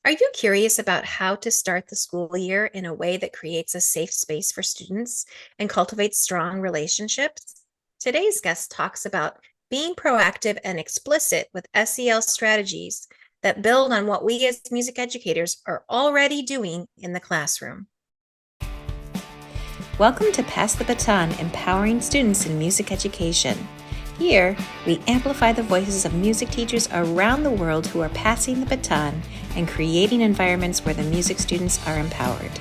Are you curious about how to start the school year in a way that creates a safe space for students and cultivates strong relationships? Today's guest talks about being proactive and explicit with SEL strategies that build on what we as music educators are already doing in the classroom. Welcome to Pass the Baton, Empowering Students in Music Education. Here, we amplify the voices of music teachers around the world who are passing the baton and creating environments where the music students are empowered.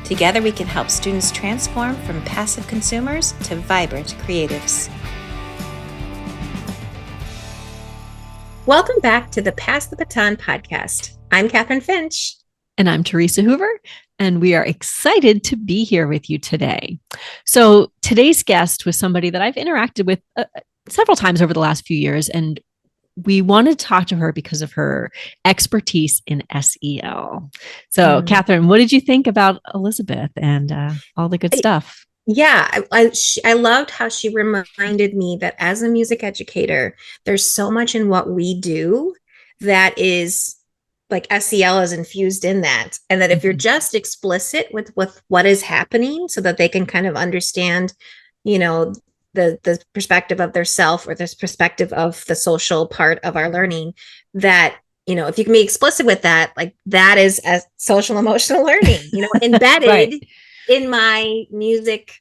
Together, we can help students transform from passive consumers to vibrant creatives. Welcome back to the Pass the Baton podcast. I'm Kathryn Finch. And I'm Theresa Hoover, and we are excited to be here with you today. So today's guest was somebody that I've interacted with several times over the last few years, and we wanted to talk to her because of her expertise in SEL. So, Kathryn, what did you think about Elizabeth and all the good stuff? Yeah, I loved how she reminded me that as a music educator, there's so much in what we do that is like SEL is infused in that. And that if you're just explicit with what is happening so that they can kind of understand, the perspective of their self or this perspective of the social part of our learning, that, if you can be explicit with that, like that is a social emotional learning, embedded right in my music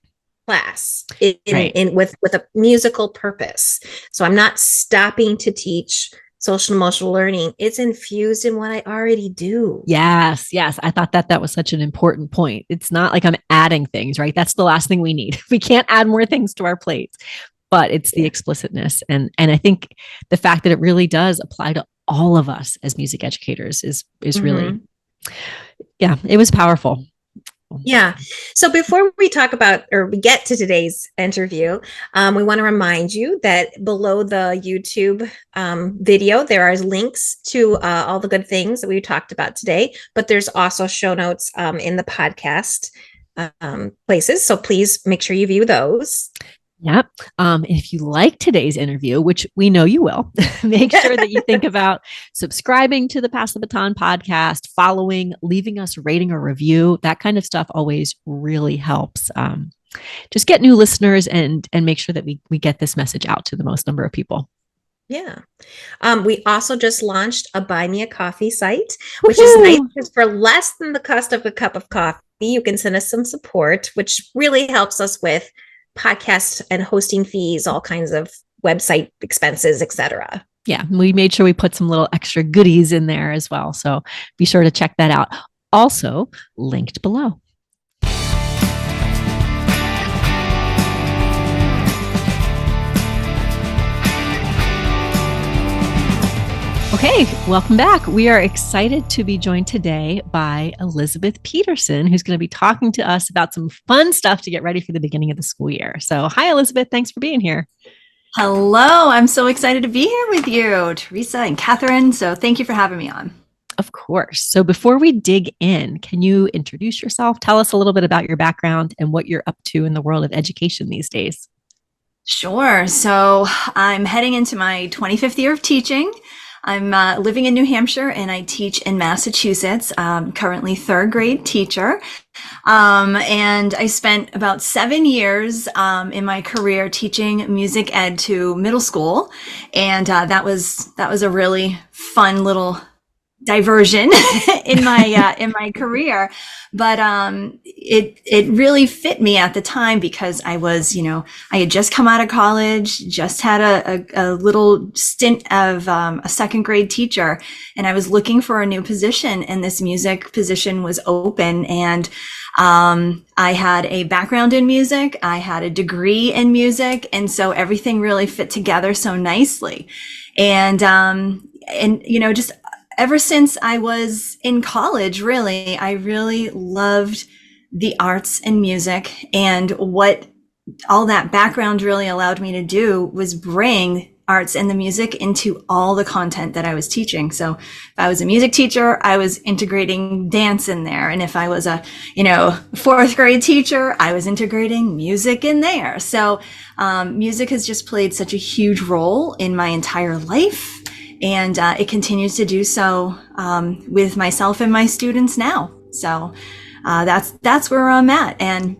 class with a musical purpose. So I'm not stopping to teach social emotional learning. It's infused in what I already do. Yes. I thought that was such an important point. It's not like I'm adding things, right? That's the last thing we need. We can't add more things to our plates, but it's the explicitness. And I think the fact that it really does apply to all of us as music educators is really, it was powerful. Yeah. So before we talk about, or we get to today's interview, we want to remind you that below the YouTube video, there are links to all the good things that we talked about today, but there's also show notes in the podcast places. So please make sure you view those. Yep. If you like today's interview, which we know you will, make sure that you think about subscribing to the Pass the Baton podcast, following, leaving us a rating or review. That kind of stuff always really helps. Just get new listeners and make sure that we get this message out to the most number of people. Yeah. We also just launched a Buy Me a Coffee site, which is nice because for less than the cost of a cup of coffee, you can send us some support, which really helps us with podcast and hosting fees, all kinds of website expenses, etc. Yeah, we made sure we put some little extra goodies in there as well. So be sure to check that out. Also linked below. Okay, welcome back. We are excited to be joined today by Elizabeth Peterson, who's going to be talking to us about some fun stuff to get ready for the beginning of the school year. So, hi, Elizabeth. Thanks for being here. Hello. I'm so excited to be here with you, Theresa and Kathryn. So thank you for having me on. Of course. So before we dig in, can you introduce yourself? Tell us a little bit about your background and what you're up to in the world of education these days. Sure. So I'm heading into my 25th year of teaching. I'm living in New Hampshire and I teach in Massachusetts. Currently third grade teacher. And I spent about 7 years in my career teaching music ed to middle school. And that was a really fun little diversion in my career, but it really fit me at the time because I was, I had just come out of college, just had a little stint of a second grade teacher, and I was looking for a new position, and this music position was open. And I had a background in music, I had a degree in music, and so everything really fit together so nicely. And just ever since I was in college, really, I really loved the arts and music, and what all that background really allowed me to do was bring arts and the music into all the content that I was teaching. So if I was a music teacher, I was integrating dance in there. And if I was a, fourth grade teacher, I was integrating music in there. So music has just played such a huge role in my entire life. And it continues to do so with myself and my students now. So that's where I'm at. And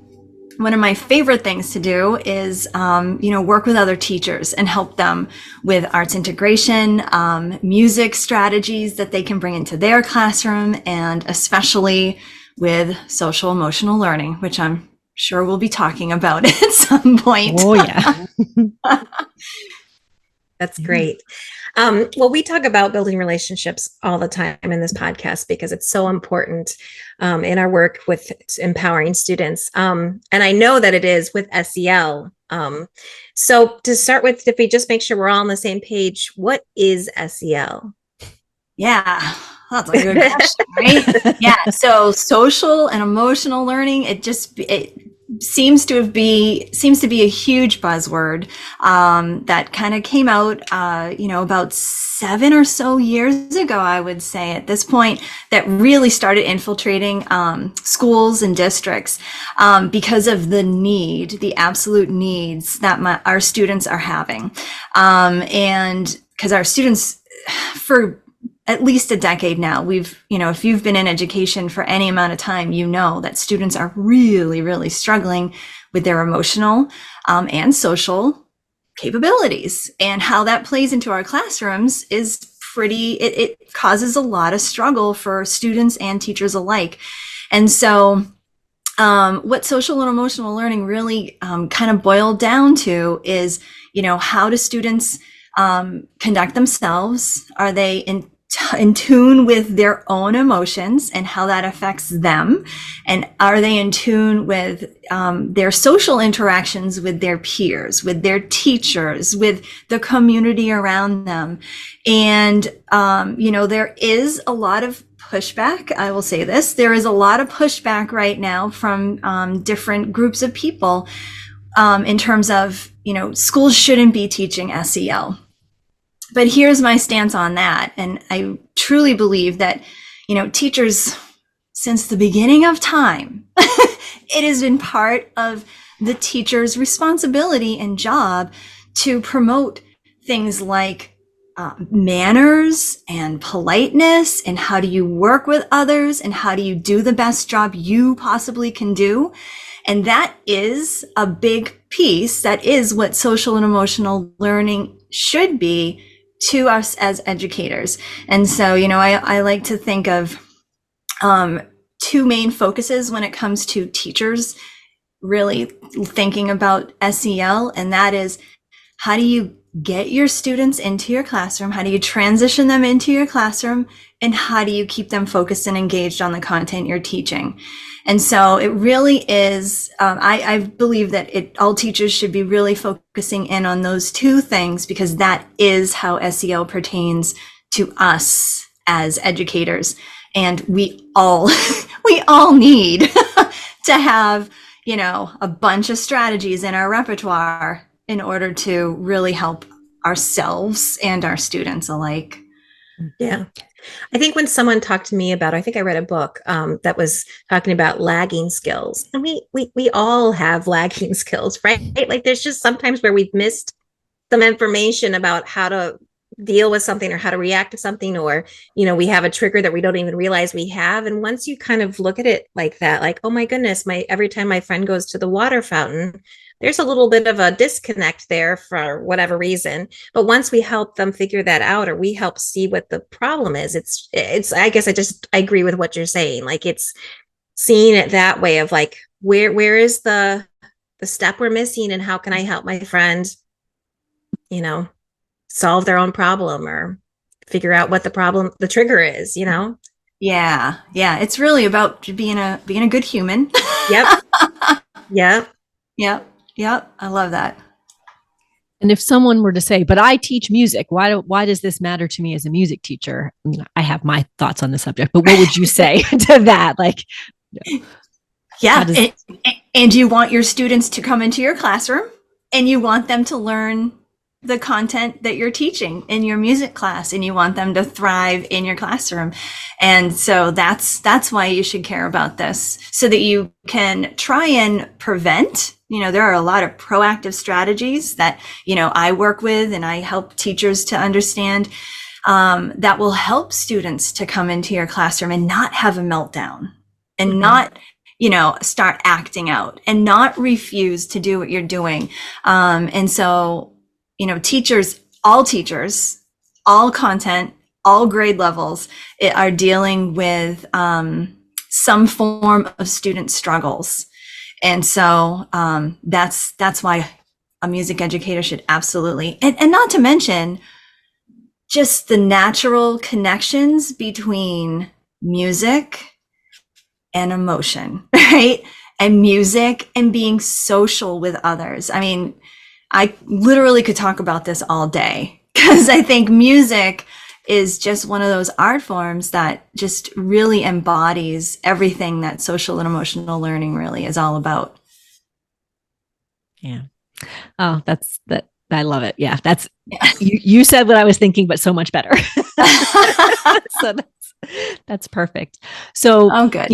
one of my favorite things to do is, work with other teachers and help them with arts integration, music strategies that they can bring into their classroom, and especially with social emotional learning, which I'm sure we'll be talking about at some point. Oh, yeah. That's great. Well, we talk about building relationships all the time in this podcast because it's so important in our work with empowering students. And I know that it is with SEL. So to start with, if we just make sure we're all on the same page, what is SEL? Yeah, that's a good question, right? Yeah, so social and emotional learning, it seems to be a huge buzzword that kind of came out, about 7 or so years ago, I would say at this point, that really started infiltrating schools and districts because of the absolute needs that our students are having, and because our students, for at least a decade now, if you've been in education for any amount of time, you know that students are really, really struggling with their emotional and social capabilities, and how that plays into our classrooms is it causes a lot of struggle for students and teachers alike. And so what social and emotional learning really kind of boiled down to is, how do students conduct themselves? Are they in tune with their own emotions and how that affects them? And are they in tune with their social interactions with their peers, with their teachers, with the community around them? And, there is a lot of pushback. I will say this, there is a lot of pushback right now from different groups of people in terms of, schools shouldn't be teaching SEL. But here's my stance on that. And I truly believe that, teachers, since the beginning of time, it has been part of the teacher's responsibility and job to promote things like manners and politeness, and how do you work with others, and how do you do the best job you possibly can do. And that is a big piece. That is what social and emotional learning should be to us as educators. And so, I like to think of two main focuses when it comes to teachers really thinking about SEL, and that is, how do you get your students into your classroom? How do you transition them into your classroom? And how do you keep them focused and engaged on the content you're teaching? And so it really is, I believe that all teachers should be really focusing in on those two things, because that is how SEL pertains to us as educators. And we all need to have, a bunch of strategies in our repertoire in order to really help ourselves and our students alike. Yeah. I think when someone talked to me about, I think I read a book that was talking about lagging skills, and we all have lagging skills, right? Like there's just sometimes where we've missed some information about how to deal with something or how to react to something, or, we have a trigger that we don't even realize we have. And once you kind of look at it like that, like, oh my goodness, every time my friend goes to the water fountain, there's a little bit of a disconnect there for whatever reason. But once we help them figure that out, or we help see what the problem is, it's, I guess I agree with what you're saying. Like it's seeing it that way of like, where is the step we're missing, and how can I help my friend, solve their own problem, or figure out what the trigger is, Yeah. It's really about being a good human. Yep. Yep. I love that. And if someone were to say, but I teach music, why does this matter to me as a music teacher? I have my thoughts on the subject, but what would you say to that? Like, and you want your students to come into your classroom, and you want them to learn the content that you're teaching in your music class, and you want them to thrive in your classroom. And so that's why you should care about this, so that you can try and prevent. There are a lot of proactive strategies that, I work with and I help teachers to understand. that will help students to come into your classroom and not have a meltdown and not, start acting out and not refuse to do what you're doing. And so, teachers, all content, all grade levels are dealing with some form of student struggles. And so that's why a music educator should absolutely, and not to mention just the natural connections between music and emotion, right? And music and being social with others. I mean, I literally could talk about this all day because I think music is just one of those art forms that just really embodies everything that social and emotional learning really is all about. Yeah. Oh, that. I love it. Yeah. You said what I was thinking, but so much better. So that's perfect. So, oh, good.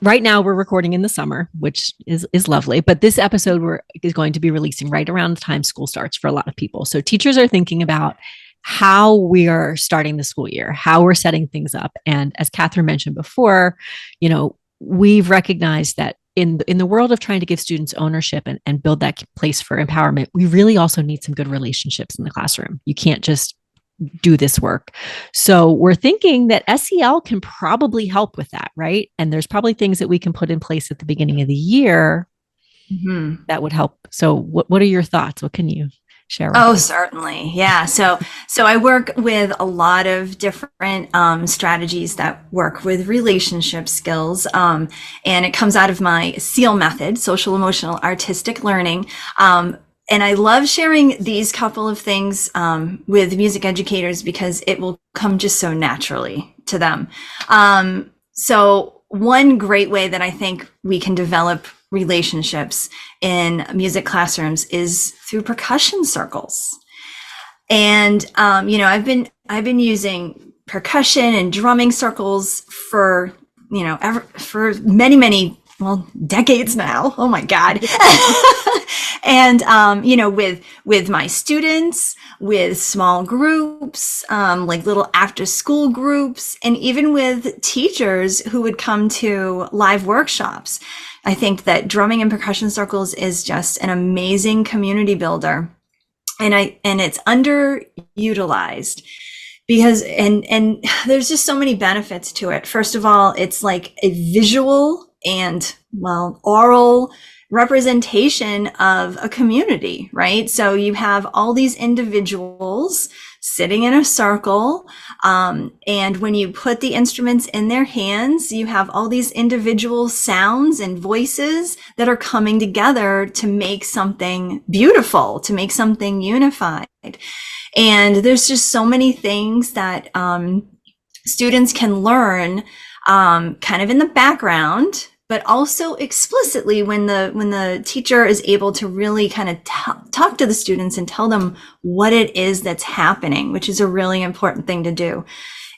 Right now we're recording in the summer, which is lovely, but this episode is going to be releasing right around the time school starts for a lot of people. So teachers are thinking about how we are starting the school year, how we're setting things up. And as Kathryn mentioned before, we've recognized that in the world of trying to give students ownership and build that place for empowerment, we really also need some good relationships in the classroom. You can't just do this work. So we're thinking that SEL can probably help with that, right? And there's probably things that we can put in place at the beginning of the year that would help. So what are your thoughts? What can you share with us? Certainly. Yeah. So I work with a lot of different strategies that work with relationship skills. And it comes out of my SEL method, social, emotional, artistic learning. And I love sharing these couple of things with music educators because it will come just so naturally to them. So one great way that I think we can develop relationships in music classrooms is through percussion circles. And I've been using percussion and drumming circles for for many decades now. Oh my God. And with my students, with small groups, like little after school groups, and even with teachers who would come to live workshops. I think that drumming and percussion circles is just an amazing community builder. And it's underutilized because, and there's just so many benefits to it. First of all, it's like a visual and oral representation of a community, right? So you have all these individuals sitting in a circle. And when you put the instruments in their hands, you have all these individual sounds and voices that are coming together to make something beautiful, to make something unified. And there's just so many things that students can learn kind of in the background, but also explicitly when the teacher is able to really kind of talk to the students and tell them what it is that's happening, which is a really important thing to do.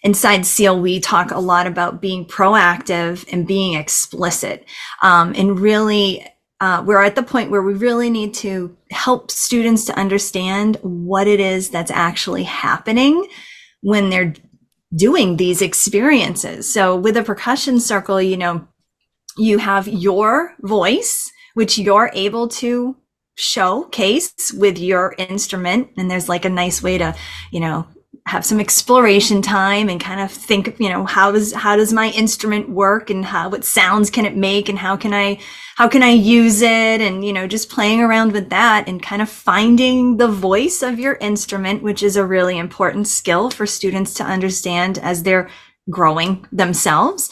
Inside SEL, we talk a lot about being proactive and being explicit. And really, we're at the point where we really need to help students to understand what it is that's actually happening when they're doing these experiences. So with a percussion circle, you have your voice, which you're able to showcase with your instrument. And there's like a nice way to, have some exploration time and kind of think, how does my instrument work and what sounds can it make and how can I use it? And, just playing around with that and kind of finding the voice of your instrument, which is a really important skill for students to understand as they're growing themselves.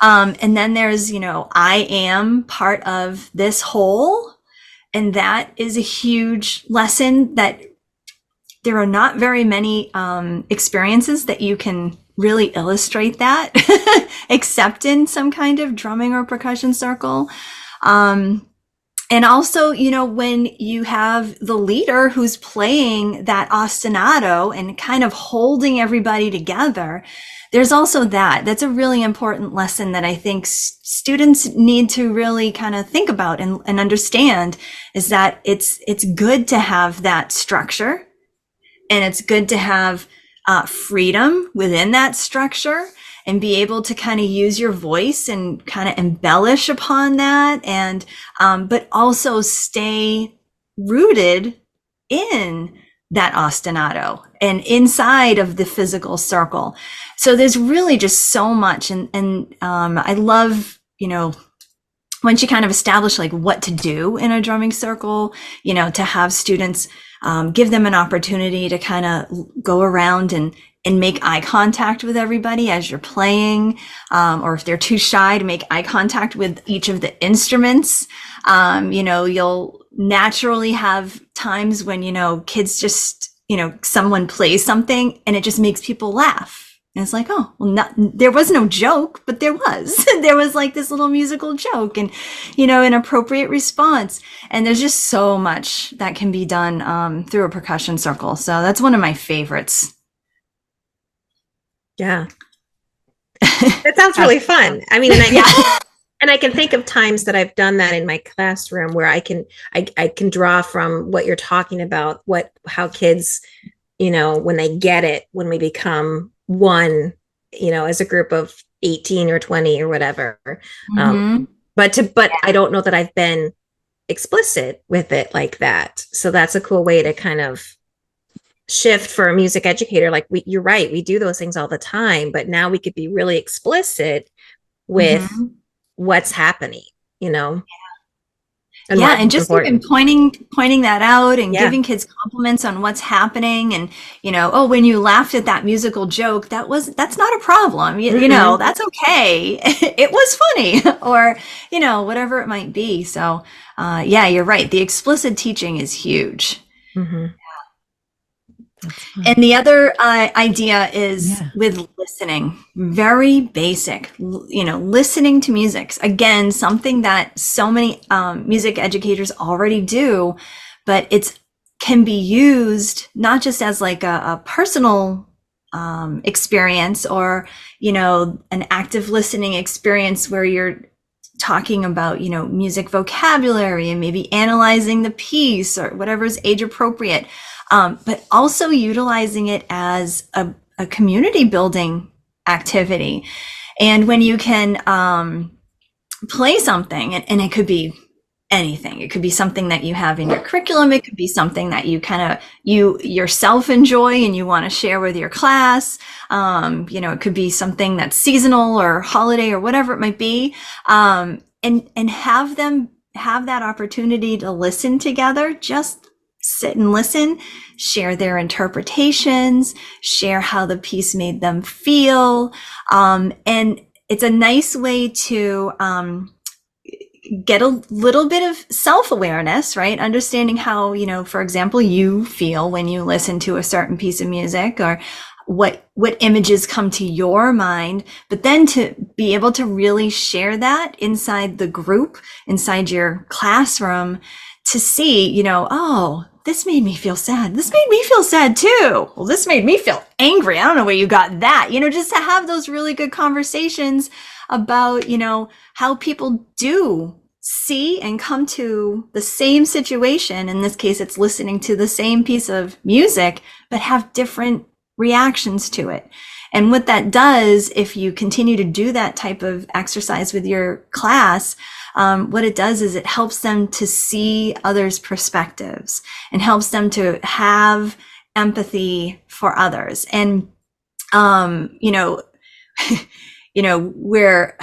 And then there's, I am part of this whole, and that is a huge lesson that there are not very many experiences that you can really illustrate that except in some kind of drumming or percussion circle. And also, when you have the leader who's playing that ostinato and kind of holding everybody together, there's also that's a really important lesson that I think students need to really kind of think about and understand, is that it's good to have that structure, and it's good to have freedom within that structure and be able to kind of use your voice and kind of embellish upon that, and but also stay rooted in that ostinato and inside of the physical circle. So there's really just so much, and I love, once you kind of establish like what to do in a drumming circle, to have students give them an opportunity to kind of go around and make eye contact with everybody as you're playing, or if they're too shy, to make eye contact with each of the instruments. You'll naturally have times when, kids just, someone plays something and it just makes people laugh. And it's like, oh, well, there was no joke, but there was. There was like this little musical joke and, an appropriate response. And there's just so much that can be done through a percussion circle. So that's one of my favorites. Yeah. That sounds really fun. I mean, and I can think of times that I've done that in my classroom where I can draw from what you're talking about, how kids, when they get it, when we become one, as a group of 18 or 20 or whatever. Mm-hmm. But I don't know that I've been explicit with it like that. So that's a cool way to kind of shift for a music educator. Like you're right. We do those things all the time, but now we could be really explicit with what's happening, And and just important. Even pointing that out and giving kids compliments on what's happening, and oh, when you laughed at that musical joke, that's not a problem. That's okay. It was funny, or whatever it might be. So you're right. The explicit teaching is huge. Mm-hmm. And the other idea is with listening, very basic, listening to music. Again, something that so many music educators already do, but can be used not just as like a personal experience, or, an active listening experience where you're talking about, music vocabulary and maybe analyzing the piece or whatever is age appropriate. But also utilizing it as a community building activity. And when you can play something, and it could be anything. It could be something that you have in your curriculum. It could be something that you you yourself enjoy and you want to share with your class. It could be something that's seasonal or holiday or whatever it might be. And have them have that opportunity to listen together, just sit and listen, share their interpretations, share how the piece made them feel. And it's a nice way to get a little bit of self-awareness, right? Understanding how, for example, you feel when you listen to a certain piece of music, or what images come to your mind, but then to be able to really share that inside the group, inside your classroom, to see, oh, this made me feel sad. This made me feel sad too. Well, this made me feel angry. I don't know where you got that. Just to have those really good conversations about, how people do see and come to the same situation. In this case, it's listening to the same piece of music, but have different reactions to it. And what that does, if you continue to do that type of exercise with your class, what it does is it helps them to see others' perspectives and helps them to have empathy for others. And, we're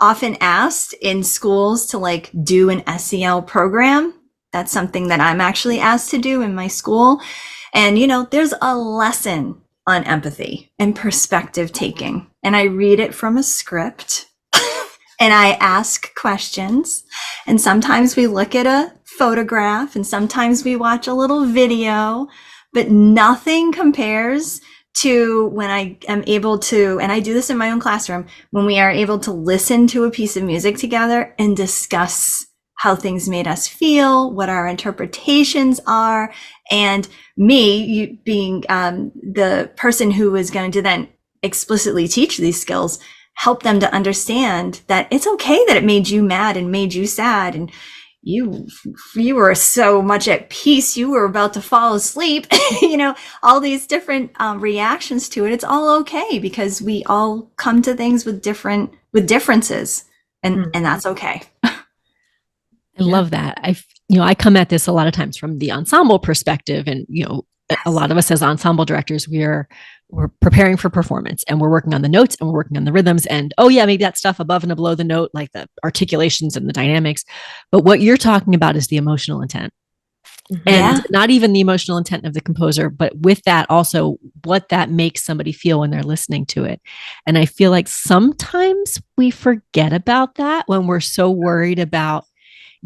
often asked in schools to do an SEL program. That's something that I'm actually asked to do in my school. And, there's a lesson on empathy and perspective taking. And I read it from a script and I ask questions. And sometimes we look at a photograph and sometimes we watch a little video, but nothing compares to when I am able to, and I do this in my own classroom, when we are able to listen to a piece of music together and discuss how things made us feel, what our interpretations are, and me being the person who is going to then explicitly teach these skills, help them to understand that it's okay that it made you mad and made you sad, and you were so much at peace, you were about to fall asleep. All these different reactions to it. It's all okay, because we all come to things with differences, and that's okay. I love that. I come at this a lot of times from the ensemble perspective, and a lot of us as ensemble directors, we're preparing for performance, and we're working on the notes, and we're working on the rhythms, and maybe that stuff above and below the note, like the articulations and the dynamics. But what you're talking about is the emotional intent. And not even the emotional intent of the composer, but with that also what that makes somebody feel when they're listening to it. And I feel like sometimes we forget about that when we're so worried about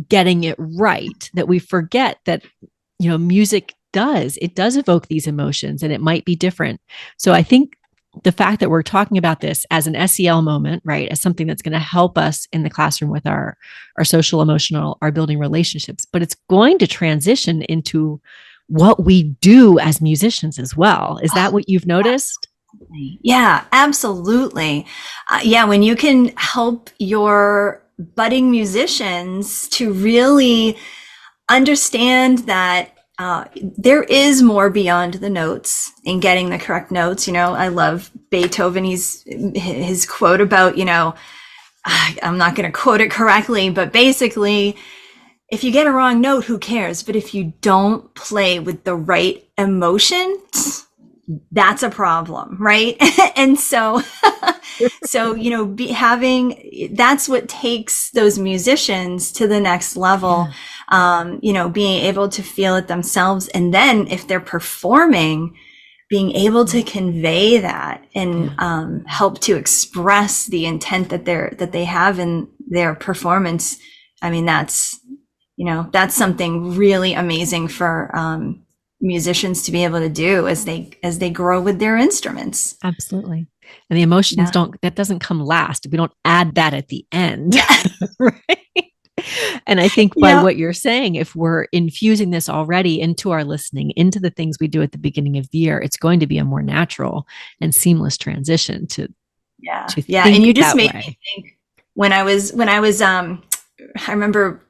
getting it right, that we forget that music does evoke these emotions, and it might be different. So I think the fact that we're talking about this as an SEL moment, right, as something that's going to help us in the classroom with our social emotional, our building relationships, but it's going to transition into what we do as musicians as well. Is that what you've noticed? Yeah, absolutely. When you can help your budding musicians to really understand that there is more beyond the notes and getting the correct notes. I love Beethoven. His quote about, I'm not going to quote it correctly, but basically, if you get a wrong note, who cares? But if you don't play with the right emotion, that's a problem, right? And so that's what takes those musicians to the next level. Being able to feel it themselves, and then if they're performing, being able to convey that and help to express the intent that they have in their performance. I mean, that's something really amazing for musicians to be able to do as they grow with their instruments. Absolutely. And the emotions that doesn't come last. We don't add that at the end. Right. And I think by what you're saying, if we're infusing this already into our listening, into the things we do at the beginning of the year, it's going to be a more natural and seamless transition to think and you just made way. me think when I was I remember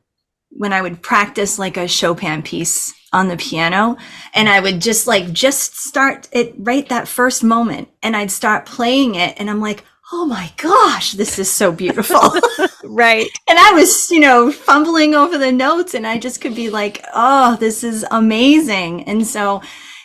when I would practice like a Chopin piece on the piano, and I would just start it right that first moment, and I'd start playing it, and I'm like, oh my gosh, this is so beautiful. Right. And I was, fumbling over the notes, and I just could be like, oh, this is amazing. And so,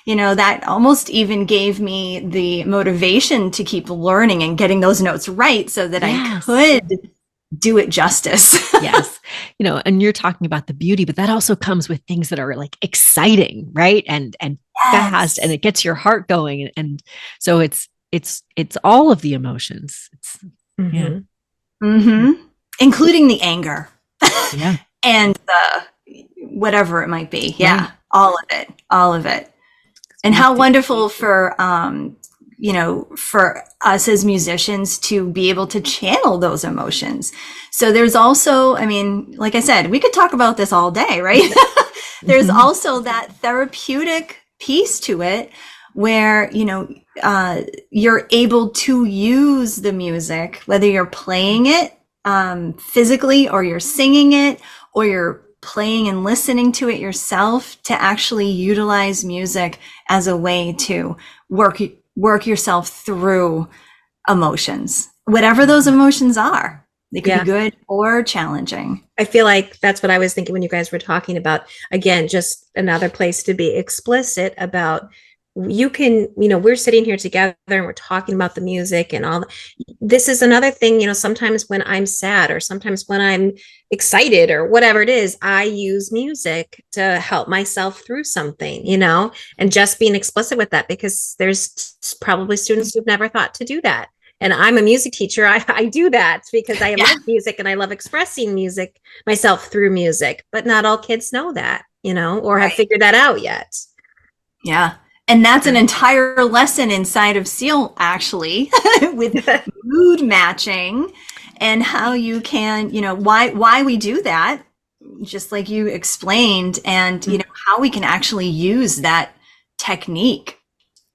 that almost even gave me the motivation to keep learning and getting those notes right, so that I could do it justice. Yes. And you're talking about the beauty, but that also comes with things that are like exciting, right? And fast, and it gets your heart going. And so it's all of the emotions. Including the anger. Yeah. And the whatever it might be. Yeah. Right. All of it. And how wonderful for for us as musicians to be able to channel those emotions. So there's also, like I said, we could talk about this all day, right? There's also that therapeutic piece to it where, you're able to use the music, whether you're playing it physically, or you're singing it, or you're playing and listening to it yourself, to actually utilize music as a way to work yourself through emotions, whatever those emotions are. They could be good or challenging. I feel like that's what I was thinking when you guys were talking about, again, just another place to be explicit about. You can, we're sitting here together and we're talking about the music and all. This is another thing, sometimes when I'm sad, or sometimes when I'm excited, or whatever it is, I use music to help myself through something, and just being explicit with that, because there's probably students who've never thought to do that. And I'm a music teacher. I do that because I love music, and I love expressing music myself through music, but not all kids know that, or have figured that out yet. Yeah. And that's an entire lesson inside of SEL, actually, with mood matching, and how you can, why we do that, just like you explained, and, how we can actually use that technique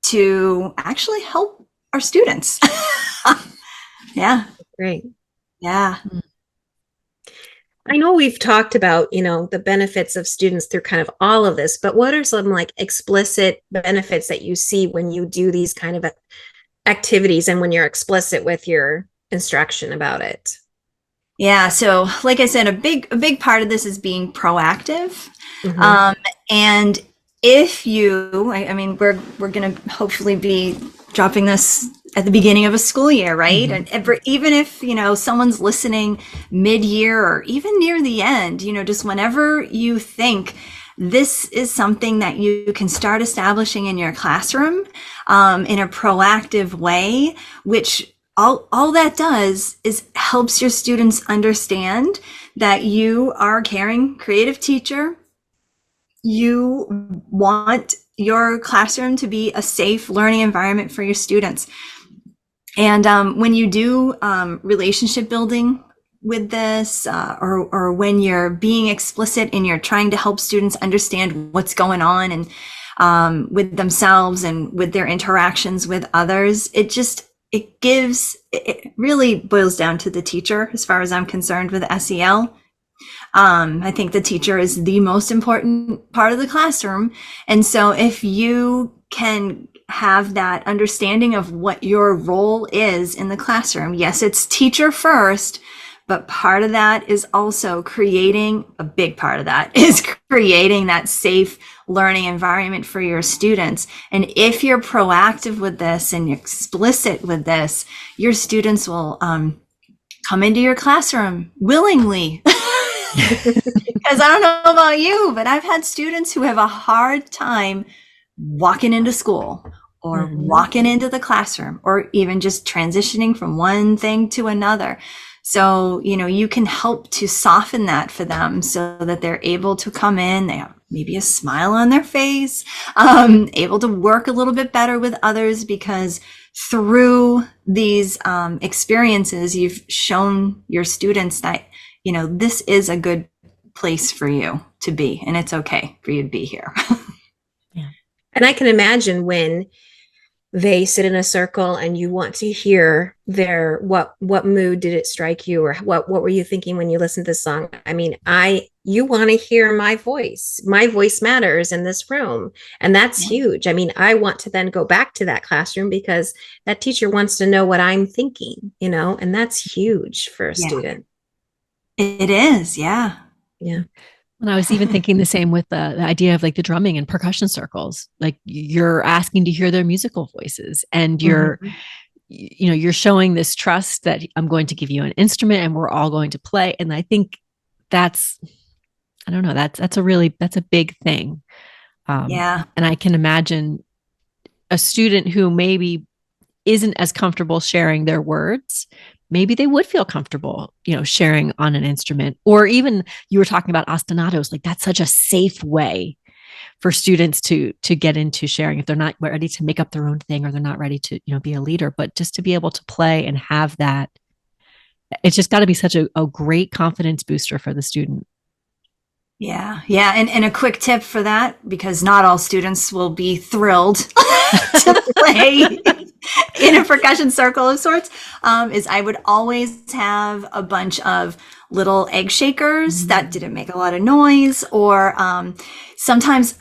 to actually help our students. Yeah. Great. Yeah. I know we've talked about, the benefits of students through kind of all of this, but what are some like explicit benefits that you see when you do these kind of activities and when you're explicit with your instruction about it? Yeah, so like I said, a big part of this is being proactive. Mm-hmm. Um, and if you, I mean, we're gonna hopefully be dropping this at the beginning of a school year, right? Mhm. And even if, someone's listening mid-year or even near the end, just whenever you think this is something that you can start establishing in your classroom, in a proactive way, which all that does is helps your students understand that you are a caring, creative teacher. You want your classroom to be a safe learning environment for your students. And when you do relationship building with this, or when you're being explicit and you're trying to help students understand what's going on and with themselves and with their interactions with others, it really boils down to the teacher as far as I'm concerned with SEL. I think the teacher is the most important part of the classroom. And so if you can have that understanding of what your role is in the classroom, yes, it's teacher first, but part of that is also a big part of that is creating that safe learning environment for your students. And if you're proactive with this and you're explicit with this, your students will come into your classroom willingly. Because I don't know about you, but I've had students who have a hard time walking into school or walking into the classroom or even just transitioning from one thing to another. So, you can help to soften that for them so that they're able to come in, they have maybe a smile on their face, able to work a little bit better with others because through these experiences, you've shown your students that, this is a good place for you to be, and it's okay for you to be here. Yeah. And I can imagine when they sit in a circle and you want to hear their what mood did it strike you, or what were you thinking when you listened to this song? I mean, you want to hear my voice. My voice matters in this room, and that's huge. I mean, I want to then go back to that classroom because that teacher wants to know what I'm thinking, and that's huge for a student. It is, yeah. Yeah. And I was even thinking the same with the idea of like the drumming and percussion circles. Like you're asking to hear their musical voices, and you're showing this trust that I'm going to give you an instrument and we're all going to play. And I think that's a big thing. Yeah. And I can imagine a student who maybe isn't as comfortable sharing their words, maybe they would feel comfortable, sharing on an instrument. Or even you were talking about ostinatos, like that's such a safe way for students to get into sharing if they're not ready to make up their own thing or they're not ready to, be a leader, but just to be able to play and have that, it's just got to be such a great confidence booster for the student. Yeah. Yeah. And a quick tip for that, because not all students will be thrilled to play in a percussion circle of sorts, is I would always have a bunch of little egg shakers that didn't make a lot of noise, or sometimes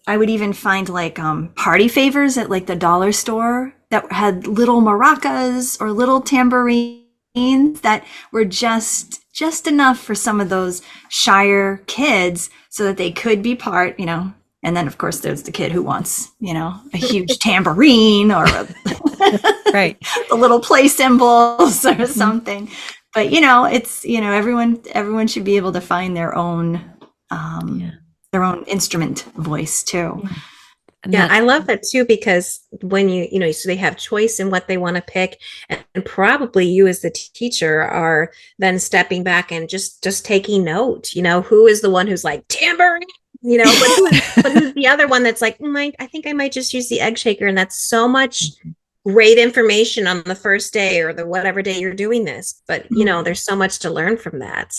I would even find like party favors at like the dollar store that had little maracas or little tambourines that were just enough for some of those shyer kids so that they could be part, and then of course there's the kid who wants, a huge tambourine or right. the little play cymbals or something. But it's, everyone should be able to find their own instrument voice too. Yeah. Yeah, I love that too, because when so they have choice in what they want to pick, and probably you as the teacher are then stepping back and just taking note, who is the one who's like tambourine, but who's the other one that's like, I think I might just use the egg shaker. And that's so much great information on the first day or the whatever day you're doing this. But, there's so much to learn from that.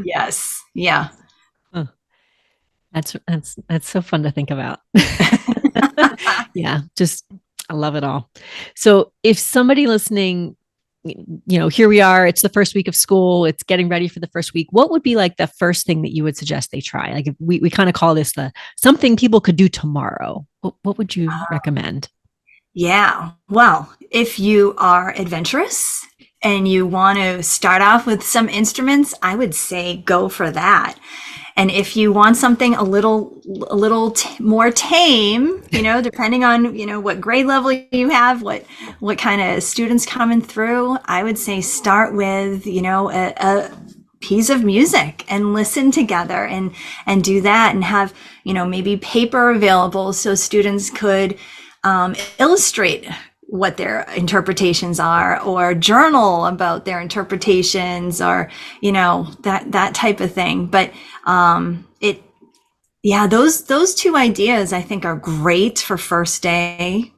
Yes. Yeah. That's so fun to think about. Yeah, I love it all. So if somebody listening here we are, it's the first week of school, it's getting ready for the first week. What would be like the first thing that you would suggest they try? Like if we kind of call this the something people could do tomorrow. What would you recommend? Yeah. Well, if you are adventurous and you want to start off with some instruments, I would say go for that. And if you want something a little more tame, depending on, what grade level you have, what kind of students coming through, I would say start with, a piece of music and listen together and do that, and have, maybe paper available so students could illustrate what their interpretations are, or journal about their interpretations, or that type of thing. But those two ideas I think are great for first day.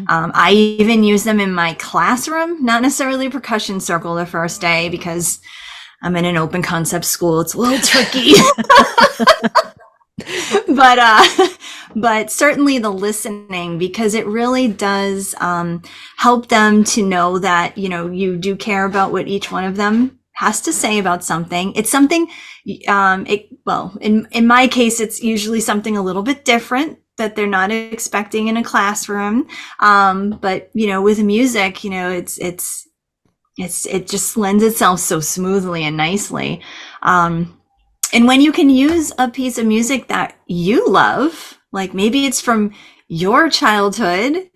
I even use them in my classroom, not necessarily percussion circle the first day, because I'm in an open concept school. It's a little tricky. But certainly the listening, because it really does help them to know that, you do care about what each one of them has to say about something. It's something, in my case, it's usually something a little bit different that they're not expecting in a classroom. But, with music, it just lends itself so smoothly and nicely. And when you can use a piece of music that you love, like maybe it's from your childhood,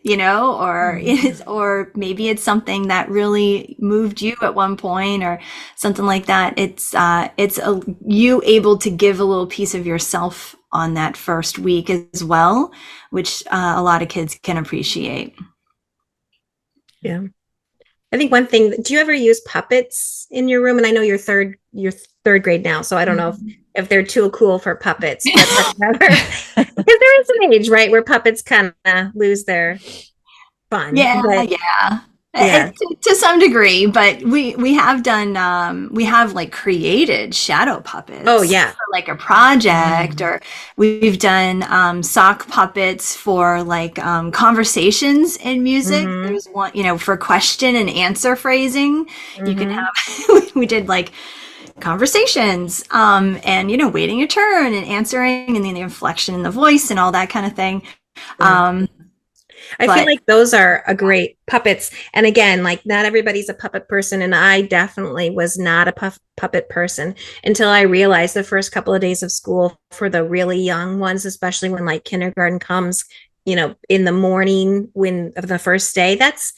or maybe it's something that really moved you at one point or something like that. It's you able to give a little piece of yourself on that first week as well, which a lot of kids can appreciate. Yeah. I think one thing, do you ever use puppets in your room? And I know you're third grade now, so I don't know if they're too cool for puppets, but because there is an age, right, where puppets kind of lose their fun. Yeah. To some degree, but we have done we have like created shadow puppets. Oh yeah, for like a project, or we've done sock puppets for like conversations in music. There's one, for question and answer phrasing. You can have we did like conversations and waiting your turn and answering, and then the inflection in the voice and all that kind of thing. I feel like those are a great puppets. And again, like not everybody's a puppet person. And I definitely was not a puppet person until I realized the first couple of days of school for the really young ones, especially when like kindergarten comes, in the morning of the first day, that's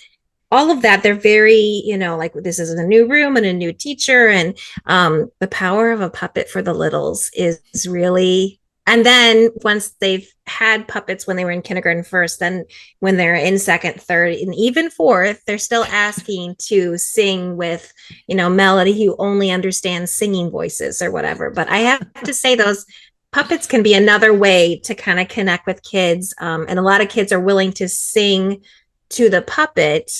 all of that. They're very, like this is a new room and a new teacher. And the power of a puppet for the littles is really. And then once they've had puppets when they were in kindergarten first, then when they're in second, third, and even fourth, they're still asking to sing with, Melody, who only understands singing voices or whatever. But I have to say those puppets can be another way to kind of connect with kids. And a lot of kids are willing to sing to the puppet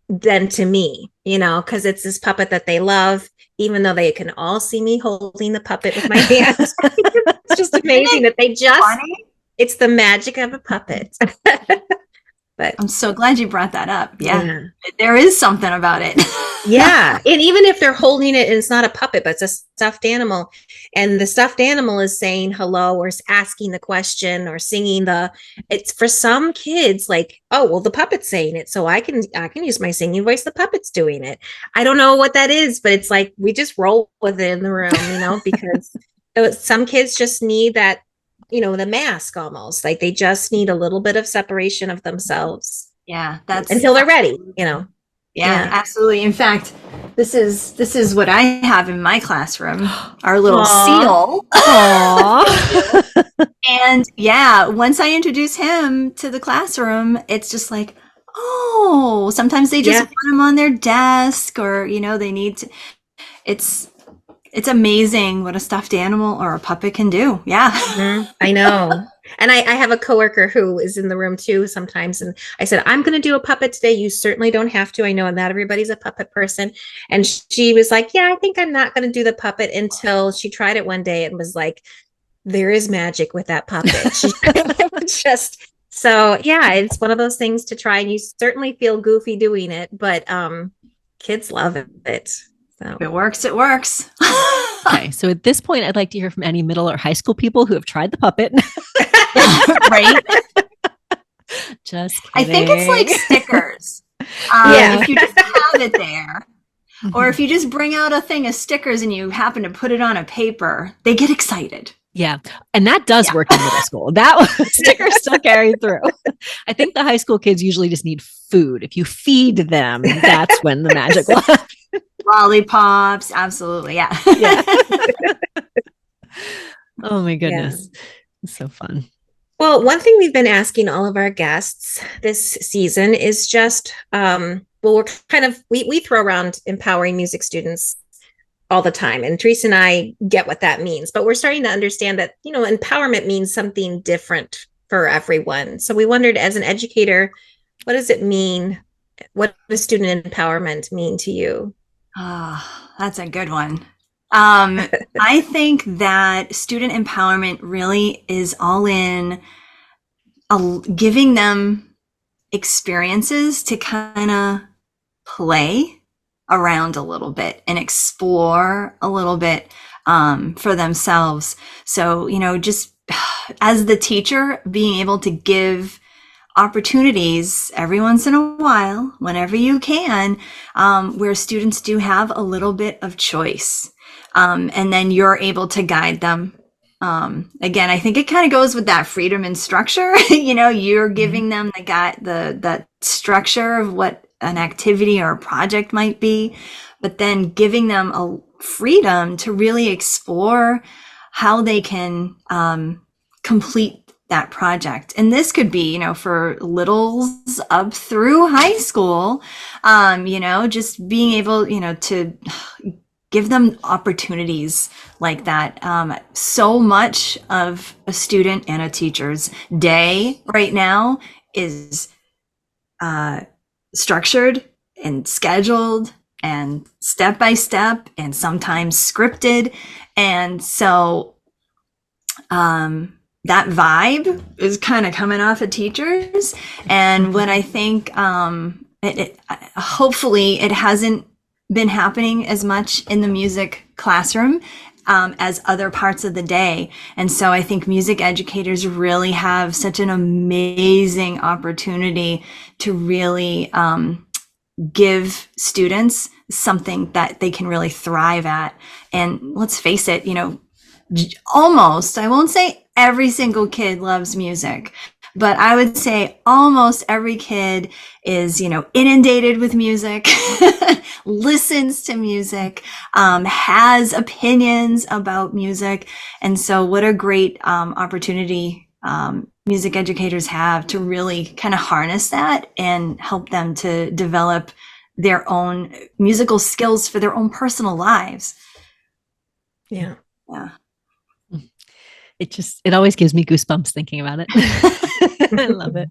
than to me, because it's this puppet that they love, even though they can all see me holding the puppet with my hands. It's just amazing that it's the magic of a puppet. But I'm so glad you brought that up. Yeah. There is something about it. Yeah. And even if they're holding it and it's not a puppet, but it's a stuffed animal, and the stuffed animal is saying hello or asking the question or singing it's for some kids like, oh, well, the puppet's saying it, so I can use my singing voice. The puppet's doing it. I don't know what that is, but it's like, we just roll with it in the room, because some kids just need that, the mask almost, like they just need a little bit of separation of themselves. Yeah. That's until they're ready, Yeah, absolutely. In fact, this is what I have in my classroom, our little seal. And once I introduce him to the classroom, it's just like, oh, sometimes they just put him on their desk, or, they need to, it's amazing what a stuffed animal or a puppet can do. Yeah. I know. And I have a coworker who is in the room too sometimes. And I said, I'm going to do a puppet today. You certainly don't have to. I know not everybody's a puppet person. And she was like, yeah, I think I'm not going to do the puppet, until she tried it one day and was like, there is magic with that puppet. She just So yeah, it's one of those things to try, and you certainly feel goofy doing it, but kids love it. So If it works, it works. Okay, so at this point, I'd like to hear from any middle or high school people who have tried the puppet. Right? Just kidding. I think it's like stickers. Yeah. If you just have it there, or Mhm. if you just bring out a thing of stickers and you happen to put it on a paper, they get excited. Yeah. And that does Yeah. work in middle school. That stickers still carry through. I think the high school kids usually just need food. If you feed them, that's when the magic will happen. Lollipops, absolutely. Yeah. Yeah. Oh my Yeah. goodness. It's so fun. Well, one thing we've been asking all of our guests this season is just, we're kind of, we throw around empowering music students all the time. And Theresa and I get what that means, but we're starting to understand that, empowerment means something different for everyone. So we wondered, as an educator, what does it mean? What does student empowerment mean to you? Oh, that's a good one. I think that student empowerment really is all in giving them experiences to kind of play around a little bit and explore a little bit for themselves. So, just as the teacher, being able to give opportunities every once in a while, whenever you can, where students do have a little bit of choice. And then you're able to guide them. Again, I think it kind of goes with that freedom and structure. You're giving them the structure of what an activity or a project might be, but then giving them a freedom to really explore how they can complete that project. And this could be, for littles up through high school, just being able, to give them opportunities like that. So much of a student and a teacher's day right now is structured and scheduled and step by step and sometimes scripted. And so that vibe is kind of coming off of teachers. And what I think, hopefully it hasn't been happening as much in the music classroom as other parts of the day. And so I think music educators really have such an amazing opportunity to really give students something that they can really thrive at. And let's face it, almost, I won't say every single kid loves music, but I would say almost every kid is, inundated with music, listens to music, has opinions about music. And so what a great opportunity music educators have to really kind of harness that and help them to develop their own musical skills for their own personal lives. Yeah. Yeah. It always gives me goosebumps thinking about it. I love it.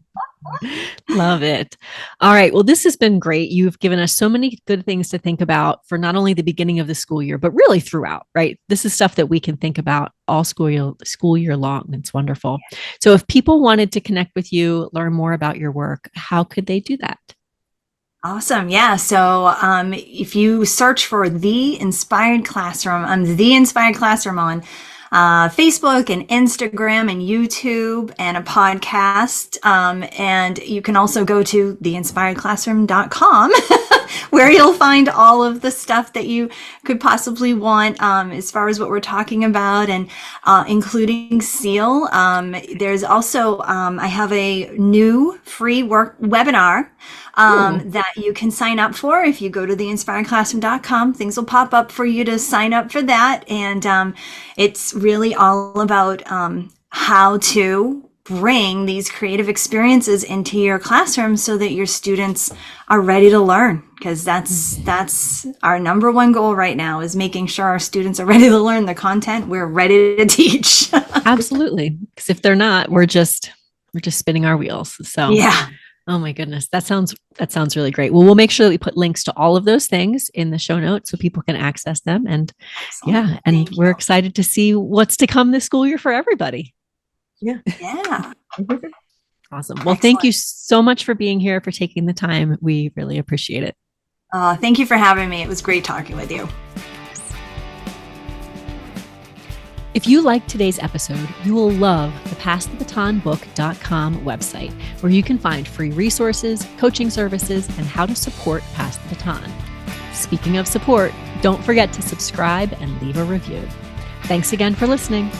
Love it. All right. Well, this has been great. You've given us so many good things to think about for not only the beginning of the school year, but really throughout, right? This is stuff that we can think about all school year long. It's wonderful. So if people wanted to connect with you, learn more about your work, how could they do that? Awesome. Yeah. So if you search for The Inspired Classroom, I'm The Inspired Classroom on Facebook and Instagram and YouTube and a podcast. And you can also go to theinspiredclassroom.com where you'll find all of the stuff that you could possibly want as far as what we're talking about, and including SEL. There's also, I have a new free webinar that you can sign up for. If you go to theinspiredclassroom.com, things will pop up for you to sign up for that. And it's really all about how to bring these creative experiences into your classroom so that your students are ready to learn, because that's our number one goal right now, is making sure our students are ready to learn the content we're ready to teach. Absolutely. Because if they're not, we're just spinning our wheels. So Yeah. oh my goodness. That sounds really great. Well, we'll make sure that we put links to all of those things in the show notes so people can access them. And Excellent. and we're excited to see what's to come this school year for everybody. Yeah. Yeah. Awesome. Well, thank Excellent. you so much for being here, for taking the time. We really appreciate it. Thank you for having me. It was great talking with you. If you liked today's episode, you will love the PassTheBatonBook.com website, where you can find free resources, coaching services, and how to support Pass the Baton. Speaking of support, don't forget to subscribe and leave a review. Thanks again for listening.